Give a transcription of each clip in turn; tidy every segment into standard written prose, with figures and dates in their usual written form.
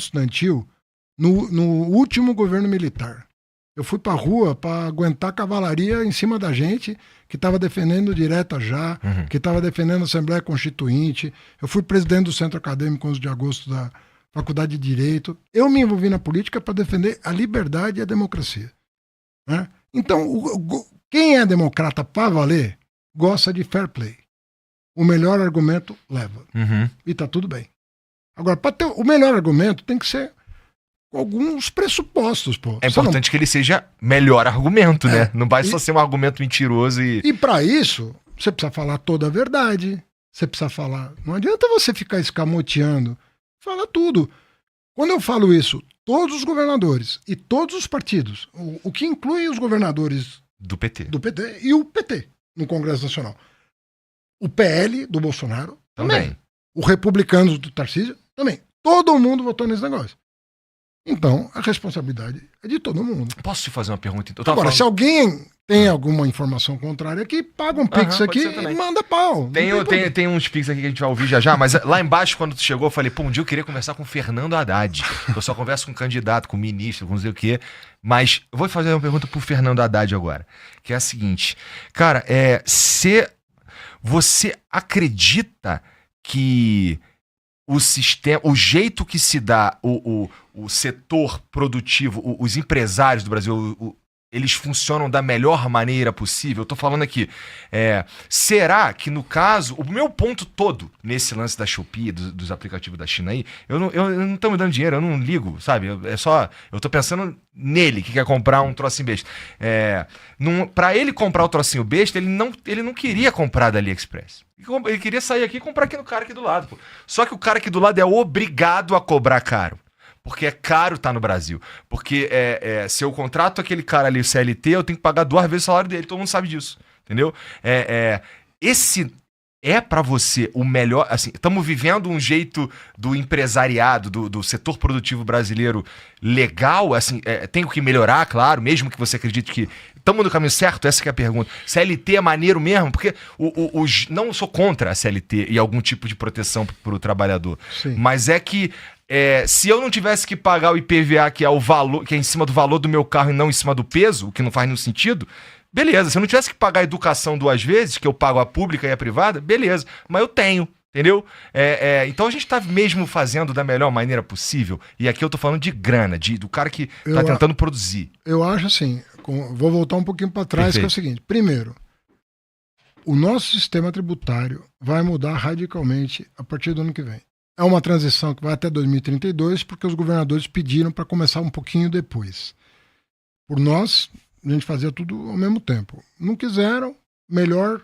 estudantil no último governo militar. Eu fui pra rua para aguentar a cavalaria em cima da gente, que estava defendendo direta já, que estava defendendo a Assembleia Constituinte. Eu fui presidente do Centro Acadêmico 11 de agosto da Faculdade de Direito. Eu me envolvi na política para defender a liberdade e a democracia. Né? Então, quem é democrata para valer, gosta de fair play. O melhor argumento leva. E tá tudo bem. Agora, para ter o melhor argumento, tem que ser alguns pressupostos, pô. É importante que ele seja melhor argumento, né? Não vai só ser um argumento mentiroso e... E para isso, você precisa falar toda a verdade. Você precisa falar... Não adianta você ficar escamoteando. Fala tudo. Quando eu falo isso, todos os governadores e todos os partidos, o que inclui os governadores do PT e o PT no Congresso Nacional. O PL do Bolsonaro também. O Republicanos do Tarcísio também. Todo mundo votou nesse negócio. Então, a responsabilidade é de todo mundo. Posso te fazer uma pergunta? Agora, se alguém tem alguma informação contrária aqui, paga um pix aqui e manda pau. Tem uns pix aqui que a gente vai ouvir já, mas lá embaixo, quando tu chegou, eu falei, pô, um dia eu queria conversar com o Fernando Haddad. Eu só converso com candidato, com ministro, com não sei o quê. Mas eu vou fazer uma pergunta pro Fernando Haddad agora, que é a seguinte. Cara, você acredita que o jeito que se dá o setor produtivo, os empresários do Brasil, eles funcionam da melhor maneira possível? Eu tô falando aqui, será que no caso, o meu ponto todo nesse lance da Shopee, dos aplicativos da China aí, eu não tô me dando dinheiro, eu não ligo, sabe? Eu tô pensando nele, que quer comprar um trocinho besta. Pra ele comprar o trocinho besta, ele não queria comprar da AliExpress. Ele queria sair aqui e comprar aqui no cara aqui do lado. Pô. Só que o cara aqui do lado é obrigado a cobrar caro. Porque é caro estar no Brasil. Porque se eu contrato aquele cara ali, o CLT, eu tenho que pagar 2 vezes o salário dele. Todo mundo sabe disso. Entendeu? Esse é pra você o melhor... Assim, estamos vivendo um jeito do empresariado, do setor produtivo brasileiro legal. Assim, tem o que melhorar, claro, mesmo que você acredite que estamos no caminho certo. Essa que é a pergunta. CLT é maneiro mesmo? Porque não sou contra a CLT e algum tipo de proteção para o trabalhador. Sim. Mas é que se eu não tivesse que pagar o IPVA, que é o valor, que é em cima do valor do meu carro e não em cima do peso, o que não faz nenhum sentido, beleza. Se eu não tivesse que pagar a educação 2 vezes, que eu pago a pública e a privada, beleza. Mas eu tenho, entendeu? Então a gente tá mesmo fazendo da melhor maneira possível. E aqui eu tô falando de grana, do cara que tá tentando produzir. Eu acho assim, vou voltar um pouquinho para trás, que é o seguinte. Primeiro, o nosso sistema tributário vai mudar radicalmente a partir do ano que vem. É uma transição que vai até 2032, porque os governadores pediram para começar um pouquinho depois. Por nós, a gente fazia tudo ao mesmo tempo. Não quiseram, melhor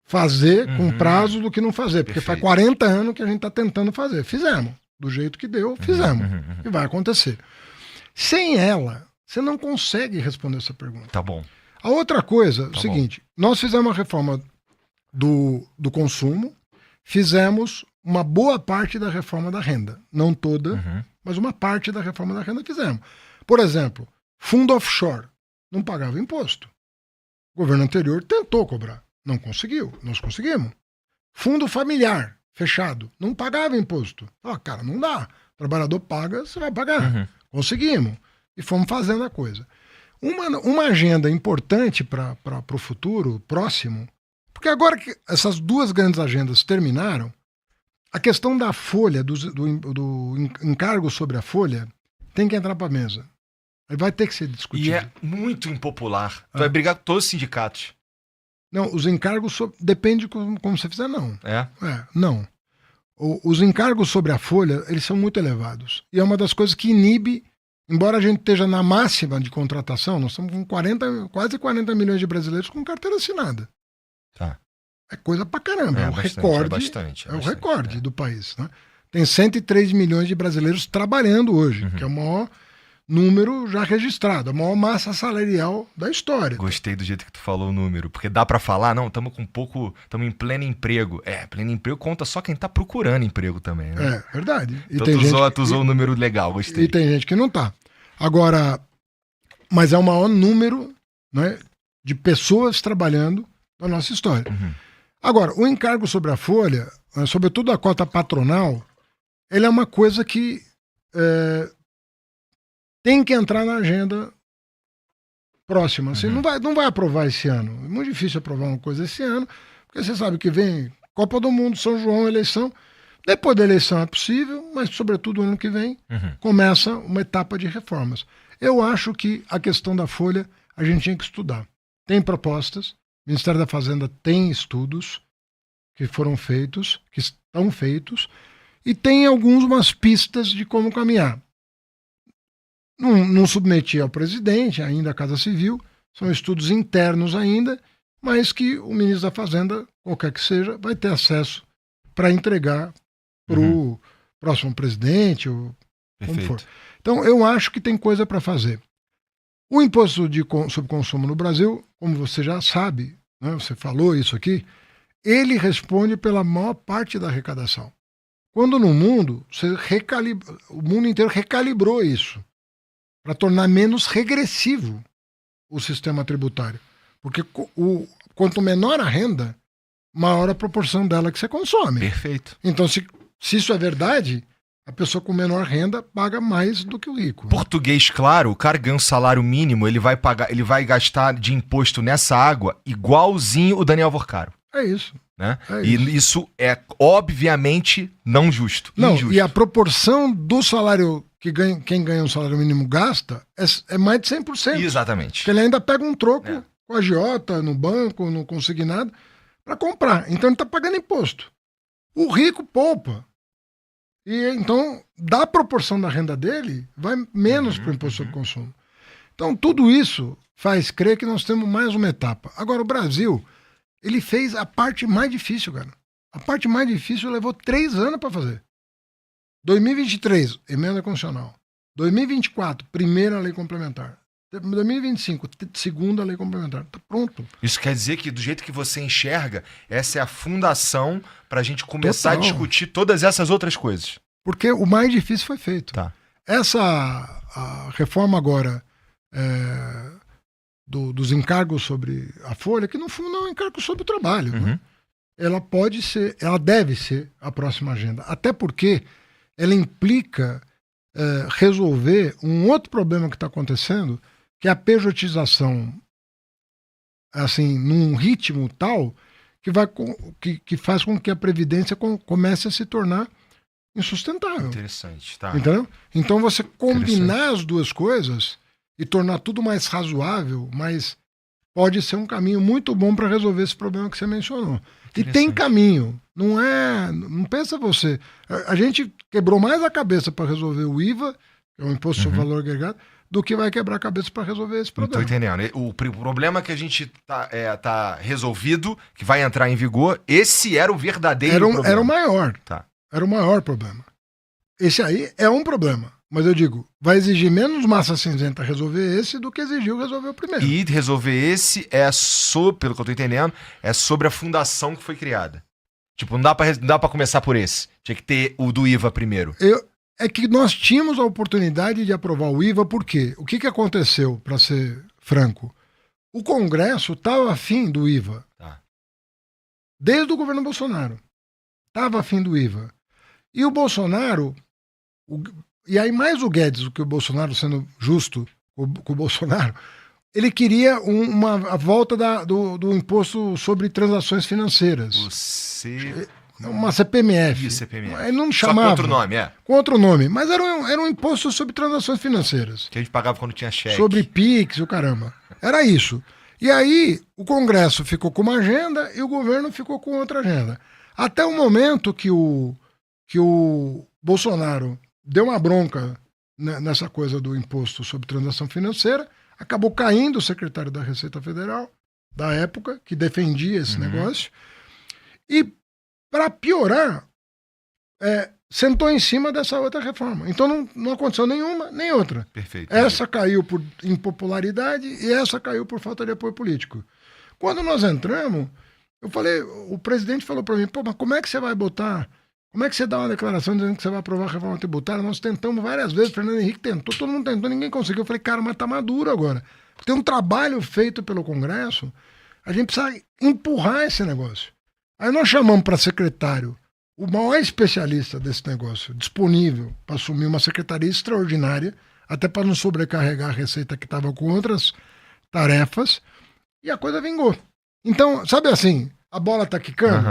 fazer com prazo do que não fazer. Porque faz 40 anos que a gente está tentando fazer. Fizemos. Do jeito que deu, fizemos. E vai acontecer. Sem ela, você não consegue responder essa pergunta. Tá bom. A outra coisa, o seguinte, nós fizemos uma reforma do consumo, fizemos uma boa parte da reforma da renda. Não toda, mas uma parte da reforma da renda fizemos. Por exemplo, fundo offshore não pagava imposto. O governo anterior tentou cobrar. Não conseguiu. Nós conseguimos. Fundo familiar, fechado, não pagava imposto. Cara, não dá. O trabalhador paga, você vai pagar. Conseguimos. E fomos fazendo a coisa. Uma agenda importante para o futuro próximo, porque agora que essas 2 grandes agendas terminaram, a questão da folha, do encargo sobre a folha, tem que entrar para a mesa. Vai ter que ser discutido. E é muito impopular. Tu vai brigar com todos os sindicatos. Não, os encargos... Depende de como você fizer, não. Não. Os encargos sobre a folha, eles são muito elevados. E é uma das coisas que inibe, embora a gente esteja na máxima de contratação, nós estamos com quase 40 milhões de brasileiros com carteira assinada. Tá. É coisa pra caramba. É o bastante, recorde. É o recorde do país. Né? Tem 103 milhões de brasileiros trabalhando hoje, que é o maior número já registrado, a maior massa salarial da história. Gostei do jeito que tu falou o número, porque dá pra falar, não, estamos em pleno emprego. Pleno emprego conta só quem tá procurando emprego também, né? Verdade. E então tu usou o número legal, gostei. E tem gente que não tá. Agora, mas é o maior número, né, de pessoas trabalhando na nossa história. Agora, o encargo sobre a folha, sobretudo a cota patronal, ele é uma coisa que tem que entrar na agenda próxima. Assim, não vai aprovar esse ano. É muito difícil aprovar uma coisa esse ano, porque você sabe que vem Copa do Mundo, São João, eleição. Depois da eleição é possível, mas sobretudo ano que vem começa uma etapa de reformas. Eu acho que a questão da Folha a gente tinha que estudar. Tem propostas, o Ministério da Fazenda tem estudos que foram feitos, que estão feitos, e tem algumas pistas de como caminhar. Não submeti ao presidente, ainda à Casa Civil, são estudos internos ainda, mas que o ministro da Fazenda, qualquer que seja, vai ter acesso para entregar para o próximo presidente, ou como for. Então, eu acho que tem coisa para fazer. O imposto sobre consumo no Brasil, como você já sabe, né, você falou isso aqui, ele responde pela maior parte da arrecadação. Quando no mundo, o mundo inteiro recalibrou isso para tornar menos regressivo o sistema tributário. Porque quanto menor a renda, maior a proporção dela que você consome. Perfeito. Então, se isso é verdade, a pessoa com menor renda paga mais do que o rico. Português, claro, o cara ganha um salário mínimo, ele vai gastar de imposto nessa água igualzinho o Daniel Vorcaro. É isso. Né? Isso é obviamente não justo. Não, injusto. E a proporção do salário que quem ganha um salário mínimo gasta é mais de 100%. Exatamente. Porque ele ainda pega um troco com a agiota, no banco, no consignado, para comprar. Então ele está pagando imposto. O rico poupa. E então, da proporção da renda dele, vai menos para o imposto sobre consumo. Então, tudo isso faz crer que nós temos mais uma etapa. Agora, o Brasil, ele fez a parte mais difícil, cara. A parte mais difícil levou 3 anos para fazer. 2023, emenda constitucional. 2024, primeira lei complementar. 2025, segunda lei complementar. Tá pronto. Isso quer dizer que, do jeito que você enxerga, essa é a fundação para a gente começar a discutir todas essas outras coisas. Porque o mais difícil foi feito. Tá. A reforma agora dos encargos sobre a Folha, que no fundo é um encargo sobre o trabalho, né? Ela deve ser a próxima agenda. Até porque ela implica resolver um outro problema que está acontecendo, que é a pejotização, assim, num ritmo tal que faz com que a Previdência comece a se tornar insustentável. Interessante, tá. Entendeu? Então você combinar as duas coisas e tornar tudo mais razoável, mas pode ser um caminho muito bom para resolver esse problema que você mencionou. E tem caminho. Não pensa você. A gente quebrou mais a cabeça para resolver o IVA, que é o Imposto sobre Valor Agregado, do que vai quebrar a cabeça para resolver esse problema. Estou entendendo. O problema que a gente tá resolvido, que vai entrar em vigor, esse era o verdadeiro problema. Era o maior. Tá. Era o maior problema. Esse aí é um problema. Mas eu digo, vai exigir menos massa cinzenta resolver esse do que exigiu resolver o primeiro. E resolver esse pelo que eu tô entendendo, é sobre a fundação que foi criada. Tipo, não dá pra começar por esse. Tinha que ter o do IVA primeiro. É que nós tínhamos a oportunidade de aprovar o IVA, por quê? O que aconteceu, para ser franco? O Congresso estava afim do IVA. Tá. Desde o governo Bolsonaro. Estava afim do IVA. E o Bolsonaro... E aí mais o Guedes do que o Bolsonaro, sendo justo com o Bolsonaro, ele queria a volta do imposto sobre transações financeiras. Uma CPMF. Isso, CPMF. Ele não chamava. Só com outro nome, Com outro nome. Mas era um imposto sobre transações financeiras. Que a gente pagava quando tinha cheque. Sobre PIX e o caramba. Era isso. E aí o Congresso ficou com uma agenda e o governo ficou com outra agenda. Até o momento que o Bolsonaro deu uma bronca nessa coisa do imposto sobre transação financeira, acabou caindo o secretário da Receita Federal, da época, que defendia esse negócio, e, para piorar, sentou em cima dessa outra reforma. Então não aconteceu nenhuma, nem outra. Perfeito. Essa caiu por impopularidade e essa caiu por falta de apoio político. Quando nós entramos, o presidente falou para mim, mas como é que você vai botar... Como é que você dá uma declaração dizendo que você vai aprovar a reforma tributária? Nós tentamos várias vezes, o Fernando Henrique tentou, todo mundo tentou, ninguém conseguiu. Eu falei, cara, mas tá maduro agora. Tem um trabalho feito pelo Congresso, a gente precisa empurrar esse negócio. Aí nós chamamos para secretário o maior especialista desse negócio, disponível para assumir uma secretaria extraordinária, até para não sobrecarregar a Receita que estava com outras tarefas, e a coisa vingou. Então, sabe assim, a bola tá quicando?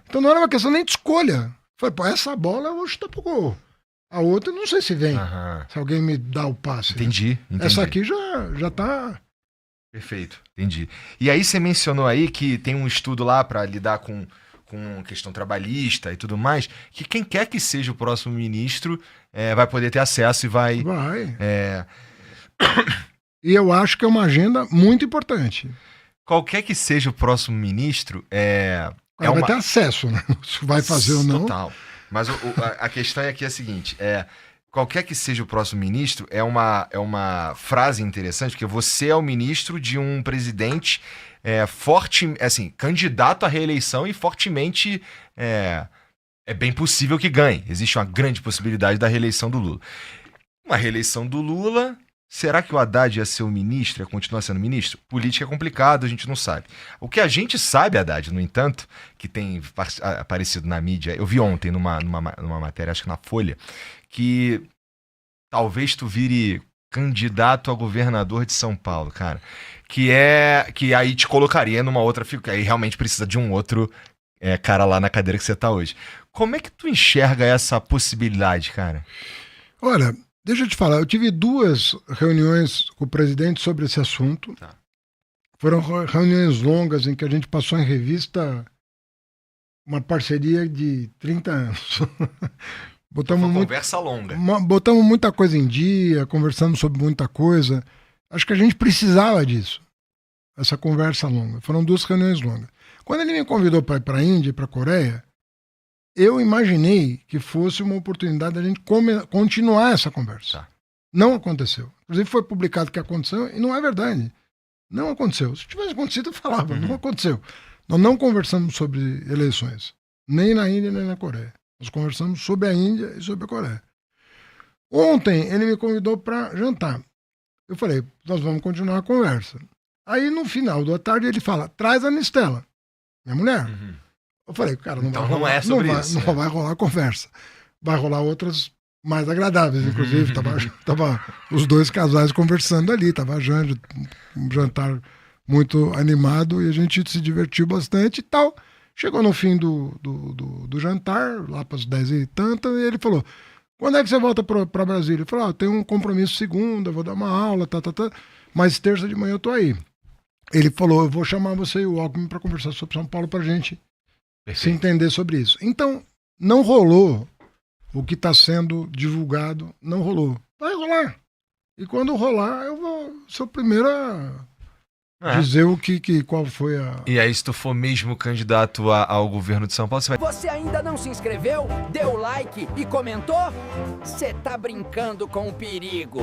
Então não era uma questão nem de escolha. Falei, pô, essa bola eu vou chutar pro gol. A outra, não sei se vem. Se alguém me dá o passe. Entendi. Essa aqui já tá... Perfeito, entendi. E aí você mencionou aí que tem um estudo lá para lidar com questão trabalhista e tudo mais, que quem quer que seja o próximo ministro vai poder ter acesso e vai... E eu acho que é uma agenda muito importante. Qualquer que seja o próximo ministro, vai ter acesso, né? Se vai fazer ou não. Total. Mas a questão aqui é a seguinte, qualquer que seja o próximo ministro, é uma frase interessante, porque você é o ministro de um presidente forte, assim, candidato à reeleição e fortemente é bem possível que ganhe. Existe uma grande possibilidade da reeleição do Lula. Uma reeleição do Lula, será que o Haddad ia ser o ministro, ia continuar sendo ministro? Política é complicado, a gente não sabe. O que a gente sabe, Haddad, no entanto, que tem aparecido na mídia, eu vi ontem numa matéria, acho que na Folha, que talvez tu vire candidato a governador de São Paulo, cara. Que aí te colocaria numa outra figura, aí realmente precisa de um outro cara lá na cadeira que você tá hoje. Como é que tu enxerga essa possibilidade, cara? Olha, deixa eu te falar, eu tive 2 reuniões com o presidente sobre esse assunto. Tá. Foram reuniões longas em que a gente passou em revista uma parceria de 30 anos. Botamos conversa longa. Botamos muita coisa em dia, conversamos sobre muita coisa. Acho que a gente precisava disso, essa conversa longa. Foram 2 reuniões longas. Quando ele me convidou para ir para a Índia e para a Coreia, eu imaginei que fosse uma oportunidade da gente continuar essa conversa. Tá. Não aconteceu. Inclusive foi publicado que aconteceu e não é verdade. Não aconteceu. Se tivesse acontecido, eu falava. Não aconteceu. Nós não conversamos sobre eleições. Nem na Índia, nem na Coreia. Nós conversamos sobre a Índia e sobre a Coreia. Ontem ele me convidou para jantar. Eu falei, nós vamos continuar a conversa. Aí no final da tarde ele fala, traz a Nistela, minha mulher. Eu falei, cara, não então vai rolar, não é sobre isso. Não vai rolar conversa. Vai rolar outras mais agradáveis, inclusive. Tava os 2 casais conversando ali, tava um jantar muito animado e a gente se divertiu bastante e tal. Chegou no fim do jantar, lá para as 10 e tanta, e ele falou, quando é que você volta para Brasília? Eu falei, eu tenho um compromisso segunda, vou dar uma aula, mas terça de manhã eu tô aí. Ele falou, eu vou chamar você e o Alckmin para conversar sobre São Paulo pra gente se entender sobre isso. Então, não rolou o que está sendo divulgado, não rolou. Vai rolar. E quando rolar, eu vou ser o primeiro a dizer qual foi a... E aí, se tu for mesmo candidato ao governo de São Paulo, você vai... Você ainda não se inscreveu? Deu like e comentou? Você tá brincando com o perigo.